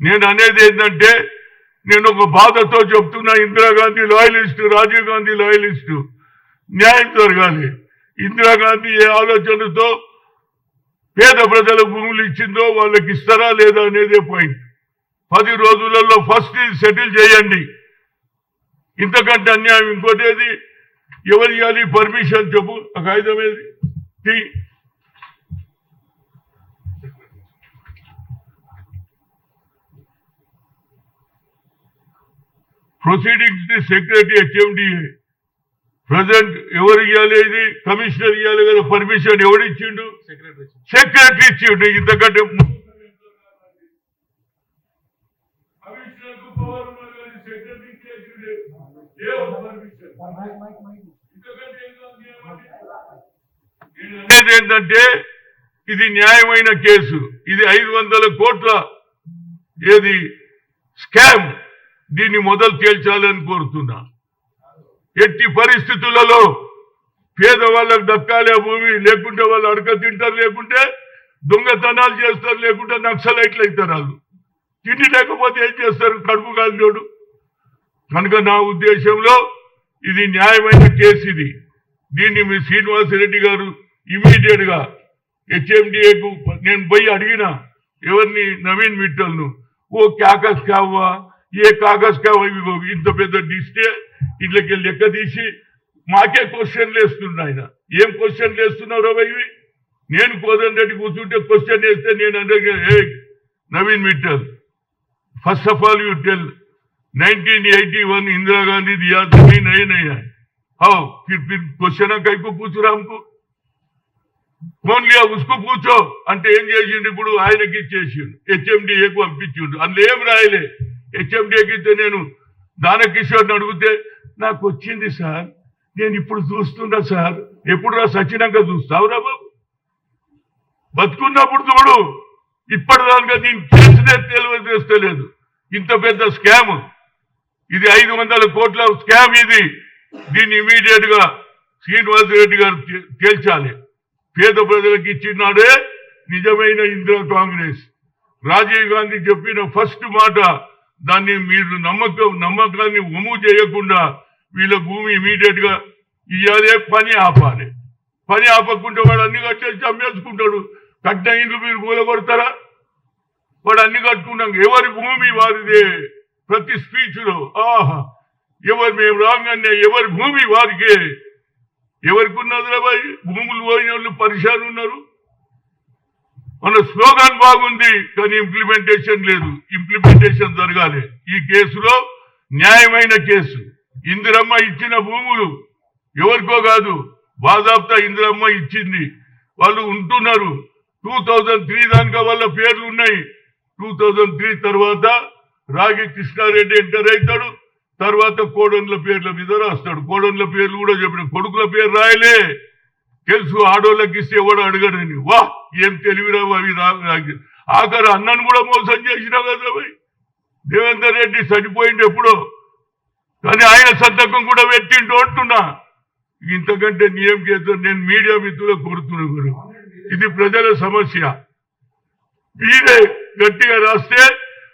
నేను అనేది ఏంటంటే నేను ఒక బాధతో చెప్తున్నా, ఇందిరాగాంధీ లాయలిస్టు, రాజీవ్ గాంధీ లాయలిస్టు. న్యాయం జరగాలి. ఇందిరాగాంధీ ఏ ఆలోచనతో పేద ప్రజలకు భూములు ఇచ్చిందో వాళ్ళకి ఇస్తారా లేదా అనేదే పాయింట్. 10 రోజులలో ఫస్ట్ సెటిల్ చేయండి. ఇంతకంటే అన్యాయం ఇంకోటి ఏది? ఎవరు ఇవ్వాలి పర్మిషన్ చెప్పు. ఆ కాగితం ఏది? Proceedings the secretary HMDA. President ఎవరు ఇవ్వాలి? ఇది కమిషనర్ ఇవ్వాలి కదా. పర్మిషన్ ఎవరు ఇచ్చిండు? సెక్రటరీ ఇచ్చిండు. ఇంతకంటే అనేది ఏంటంటే ఇది న్యాయమైన కేసు. ఇది 500 కోట్ల ఏది స్కామ్. దీన్ని మొదలు తేల్చాలని కోరుతున్నా. ఎట్టి పరిస్థితులలో పేదవాళ్ళకు దక్కాలే భూమి, లేకుంటే వాళ్ళు అడక తింటారు, లేకుంటే దొంగతనాలు చేస్తారు, లేకుంటే నక్సలైట్లు అవుతారు. వాళ్ళు తిండి లేకపోతే ఏం చేస్తారు? కడుపు కాలినోడు. కనుక నా ఉద్దేశంలో ఇది న్యాయమైన కేసు. ఇది దీన్ని మీ శ్రీనివాసరెడ్డి గారు ఇమీడియట్ గా హెచ్ఎండిఏకు నేను పోయి అడిగిన ఎవరిని, నవీన్ మిట్టల్ను. ఓ కాగజ్ కావా, ఏ కాగజ్ కావా, ఇంత పెద్ద డిస్టే ఇట్లకి లెక్క తీసి మాకే క్వశ్చన్లు వేస్తుండ ఆయన. ఏం క్వశ్చన్లు వేస్తున్నారో ఇవి? నేను కోదండ రెడ్డి కూర్చుంటే క్వశ్చన్ వేస్తే నేను అంటే Naveen Mittal, first of all you tell 1981 Indira Gandhi दिया जमीन नहीं है। हाँ फिर क्वेश्चन कई को पूछ रहा हमको, कौन लिया उसको पूछो అంటే ఏం చేసిండు? ఇప్పుడు ఆయనకి ఇచ్చేసిండు, హెచ్ఎండిఏకు పంపించిండు. అందులో ఏం రాయలే. హెచ్ఎండిఏకి ఇస్తే నేను దానకిషోర్ని అడిగితే నాకు వచ్చింది సార్, నేను ఇప్పుడు చూస్తున్నా సార్. ఎప్పుడు రా సచ్చినాక చూస్తావురా బాబు? బతుకున్నప్పుడు చూడు. ఇప్పటిదాకా దీని కేసునే తెలియజేస్తలేదు. ఇంత పెద్ద స్కామ్ ఇది, 500 కోట్ల స్కామ్ ఇది. దీన్ని ఇమీడియట్ గా శ్రీనివాసరెడ్డి గారు తేల్చాలి. పేద ప్రజలకు ఇచ్చినాడే నిజమైన ఇందిరా కాంగ్రెస్. రాజీవ్ గాంధీ చెప్పిన ఫస్ట్ మాట, దాన్ని మీరు నమ్మకాన్ని ఒమ్ము చేయకుండా వీళ్ళ భూమి ఇమీడియట్ గా ఇవ్వాలి, పని ఆపాలి. పని ఆపకుండా వాడు అన్ని కట్టేసి అమ్మేసుకుంటాడు. కట్టిన ఇండ్లు మీరు కూలగొడతారా? వాడు అన్ని కట్టుకున్నాం. ఎవరి భూమి వారిదే. ప్రతి స్పీచ్ లో ఆహా ఎవరు మేము రాగానే ఎవరి భూమి వారికే. ఎవరికి ఉన్నది రాబాయి? భూములు పోయిన వాళ్ళు పరిశాన్ ఉన్నారు. మన స్లోగాన్ బాగుంది కానీ ఇంప్లిమెంటేషన్ లేదు. ఇంప్లిమెంటేషన్ జరగాలి. ఈ కేసులో న్యాయమైన కేసు. ఇందిరమ్మ ఇచ్చిన భూములు ఎవరికో కాదు, బాజాబ్తా ఇందిరమ్మ ఇచ్చింది. వాళ్ళు ఉంటున్నారు. 2003 దానికా వాళ్ళ పేర్లు ఉన్నాయి. 2003 తర్వాత రాగి కృష్ణారెడ్డి ఎంటర్ అవుతాడు. తర్వాత కోడన్ల పేర్ల మీద రాస్తాడు. కోడన్ల పేర్లు కూడా చెప్పిన, కొడుకుల పేరు రాయలే. తెలుసు ఆడోళ్ళకి ఇస్తే ఎవడు అడగడని. వా ఏం తెలివిరావు అవి రాగి. ఆఖరు అన్నను కూడా మోసం చేసినా కదా భయ్. దేవేందర్ రెడ్డి చనిపోయింది ఎప్పుడో, కానీ ఆయన సంతకం కూడా పెట్టిండు అంటున్నా. ఇంతకంటే నియం చేస్తారు. నేను మీడియా మిత్రులకు కోరుతున్నా, ఇది ప్రజల సమస్య. మీరే గట్టిగా రాస్తే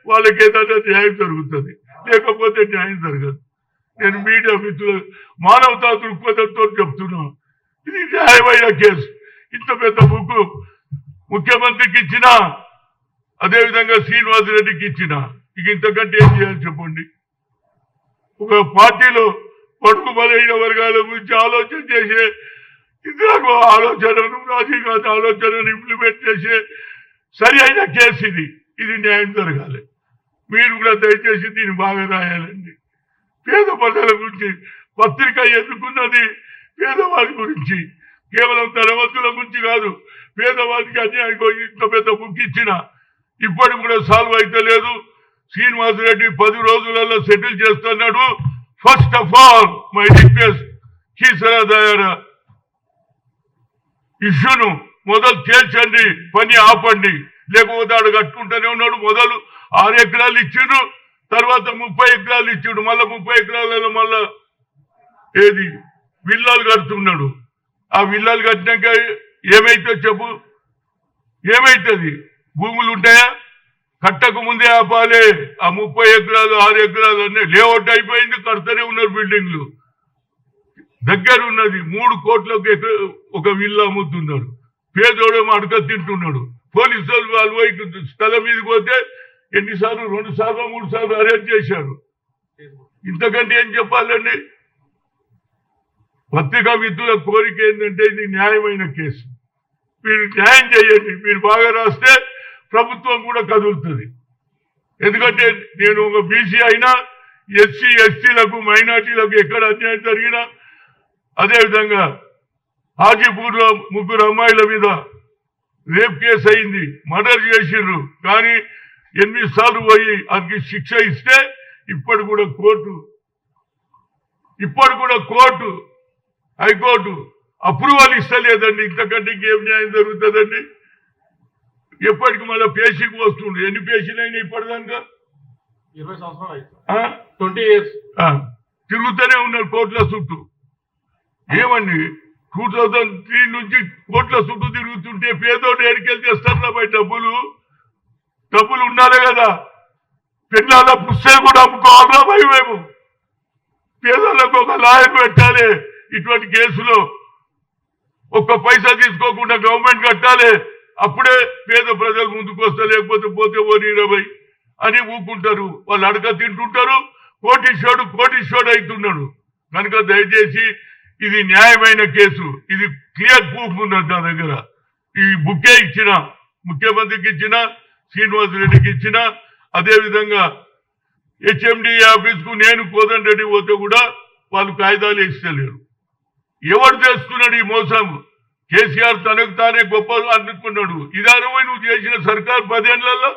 వాళ్ళకి ఏదైనా న్యాయం జరుగుతుంది, లేకపోతే న్యాయం జరగదు. నేను మీడియా మిత్రులు మానవతా దృక్పథంతో చెప్తున్నా, ఇది న్యాయమైన కేసు. ఇంత పెద్ద బుక్ ముఖ్యమంత్రికి ఇచ్చినా, అదేవిధంగా శ్రీనివాసరెడ్డికి ఇచ్చినా, ఇక ఇంతకంటే ఏం చేయాలి చెప్పండి? ఒక పార్టీలో పడుగు బలైన వర్గాల గురించి ఆలోచన చేసే ఇందిరాకు ఆలోచనను, రాజీవ్ గాంధీ ఆలోచనను ఇంప్లిమెంట్ చేసే సరి అయిన కేసు ఇది. ఇది న్యాయం జరగాలి. మీరు కూడా దయచేసి దీన్ని బాగా రాయాలండి. పేద ప్రజల గురించి పత్రిక ఎందుకున్నది? పేదవాడి గురించి, కేవలం ధనవంతుల గురించి కాదు. పేదవాడికి అన్యాయం. ఇంత పెద్ద బుక్ ఇచ్చిన ఇప్పటికి కూడా సాల్వ్ అయితే లేదు. శ్రీనివాసరెడ్డి 10 రోజులలో సెటిల్ చేస్తున్నాడు. First of all my request, Keesara Dayara ఇష్యూను మొదలు తేల్చండి, పని ఆపండి. లేకపోతే ఆడు కట్టుకుంటూనే ఉన్నాడు. మొదలు 6 ఎకరాలు ఇచ్చిండు, తర్వాత 30 ఎకరాలు ఇచ్చిండు, మళ్ళా 30 ఎకరాలలో మళ్ళా ఏది విల్లాలు కడుతున్నాడు. ఆ విల్లాలు కట్టినాక ఏమైతే చెప్పు? ఏమైతుంది? భూములు ఉంటాయా? కట్టకు ముందే ఆపాలి. ఆ 30 ఎకరాలు 6 ఎకరాలు అన్నీ లేఅవుట్ అయిపోయింది, కడతనే ఉన్నారు బిల్డింగ్లు. దగ్గర ఉన్నది 3 కోట్లకు ఒక విల్లా అమ్ముతున్నారు. పేదోడేమో అడక తింటున్నాడు. పోలీసు వాళ్ళు పోయి స్థలం మీదకి పోతే ఎన్నిసార్లు 2 సార్లు 3 సార్లు అరెస్ట్ చేశారు. ఇంతకంటే ఏం చెప్పాలండి? పత్రికా మిత్రుల కోరిక ఏంటంటే ఇది న్యాయమైన కేసు, మీరు న్యాయం చేయండి. మీరు బాగా రాస్తే ప్రభుత్వం కూడా కదులుతుంది. ఎందుకంటే నేను ఒక బీసీ అయినా ఎస్సీ ఎస్టీలకు మైనార్టీలకు ఎక్కడ అన్యాయం జరిగినా, అదేవిధంగా హాజీపూర్లో 3 అమ్మాయిల మీద రేప్ కేసు అయింది, మర్డర్ చేసిండ్రు. కానీ 8 సార్లు పోయి అందుకు శిక్ష ఇస్తే ఇప్పుడు కూడా కోర్టు హైకోర్టు అప్రూవల్ ఇస్తలేదండి. ఇంతకంటే ఇంకేం న్యాయం జరుగుతుందండి? ఎప్పటికి మళ్ళీ పేషీకి వస్తుండే. ఎన్ని పేషీలు అయినా ఇప్పటిదాకా 20 సంవత్సరాలు 20 years తిరుగుతూనే ఉన్నారు కోర్టుల చుట్టూ. ఏమండి 2003 నుంచి కోట్ల చుట్టూ తిరుగుతుంటే పేదోడు ఎడికెళ్ళి చేస్తారా? బయట డబ్బులు ఉండాలి కదా. పెళ్ళాల పుస్తకం కూడా అమ్ముకోవాలా భయ? మేము పేదోళ్ళకు ఒక లాయర్ పెట్టాలి. ఇటువంటి కేసులో ఒక్క పైసా తీసుకోకుండా గవర్నమెంట్ కట్టాలి. అప్పుడే పేద ప్రజలు ముందుకు వస్తారు. లేకపోతే పోతే ఓ అని ఊకుంటారు. వాళ్ళు అడక తింటుంటారు. కోటీశ్వరుడు అవుతున్నాడు. కనుక దయచేసి ఇది న్యాయమైన కేసు. ఇది క్లియర్ ప్రూఫ్ ఉన్నది నా దగ్గర. ఈ బుక్కే ఇచ్చిన, ముఖ్యమంత్రికి ఇచ్చిన, శ్రీనివాసరెడ్డికి ఇచ్చిన, అదేవిధంగా హెచ్ఎండి ఆఫీస్కు నేను కోదండ రెడ్డి పోతే కూడా వాళ్ళు కాగితాలు ఇస్తలేరు. ఎవరు చేస్తున్నాడు ఈ మోసం? కేసీఆర్ తనకు తానే గొప్ప అనుకున్నాడు. ఇదానమై నువ్వు చేసిన సర్కార్ 10 ఏళ్లలో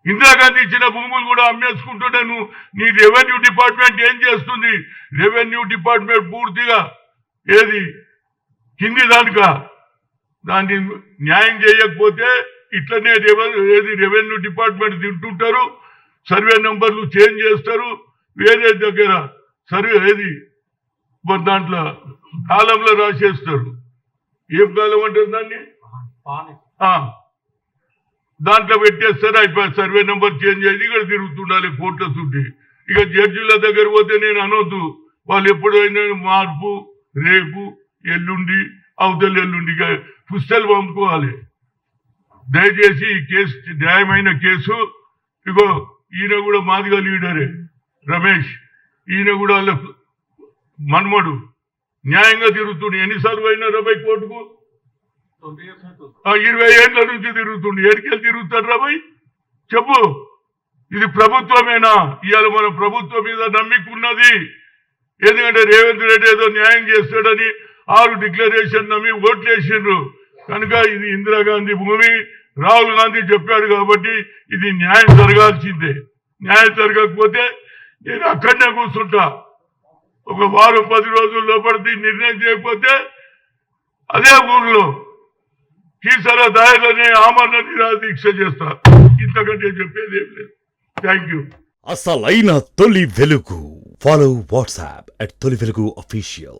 ఇందిరాగాంధీ ఇచ్చిన భూములు కూడా అమ్మేసుకుంటుంటే నీ రెవెన్యూ డిపార్ట్మెంట్ ఏం చేస్తుంది? రెవెన్యూ డిపార్ట్మెంట్ పూర్తిగా ఏది కింది దాన్ని న్యాయం చేయకపోతే ఇట్లనే రెవెన్యూ డిపార్ట్మెంట్ తింటుంటారు. సర్వే నంబర్లు చేంజ్ చేస్తారు. వేరే దగ్గర దాంట్లో కాలంలో రాసేస్తారు. ఏం కాలం అంటారు దాన్ని? దాంట్లో పెట్టేస్తారు. అయిపోయి సర్వే నెంబర్ చేంజ్ అయ్యి ఇక్కడ తిరుగుతుండాలి కోర్టుల చుట్టి. ఇక జడ్జిల దగ్గర పోతే నేను అనొద్దు, వాళ్ళు ఎప్పుడైనా మార్పు రేపు ఎల్లుండి అవతల ఎల్లుండి పుస్తకాలు పంపుకోవాలి. దయచేసి ఈ కేసు న్యాయమైన కేసు. ఇగో ఈయన కూడా మాదిగా లీడరే రమేష్, ఈయన కూడా వాళ్ళ మన్మడు న్యాయంగా తిరుగుతుండే. ఎన్నిసార్లు అయినా 20 కోర్టుకు? 20 ఏళ్ల నుంచి తిరుగుతుండే. ఎడికెళ్ళి తిరుగుతారు రాబాయ్? చెప్పు. ఇది ప్రభుత్వమేనా? ఇవాళ మన ప్రభుత్వం మీద నమ్మిక ఉన్నది. ఎందుకంటే రేవంత్ రెడ్డి ఏదో న్యాయం చేస్తాడని 6 డిక్లరేషన్ నమ్మి ఓట్లేసిండ్రు. కనుక ఇది ఇందిరాగాంధీ భూమి, రాహుల్ గాంధీ చెప్పాడు కాబట్టి ఇది న్యాయం జరగాల్సిందే. న్యాయం జరగకపోతే నేను అక్కడనే కూర్చుంటా. ఒక వారం 10 రోజుల లోపల నిర్ణయం చేయకపోతే అదే ఊర్లో కీసర దాయలనే ఆమరణ నిరాదీక్ష చేస్తా. ఇంతకంటే చెప్పేది ఏం లేదు. Thank you. అసలైన తొలి వెలుగు. ఫాలో వాట్సాప్ @తొలి వెలుగు official.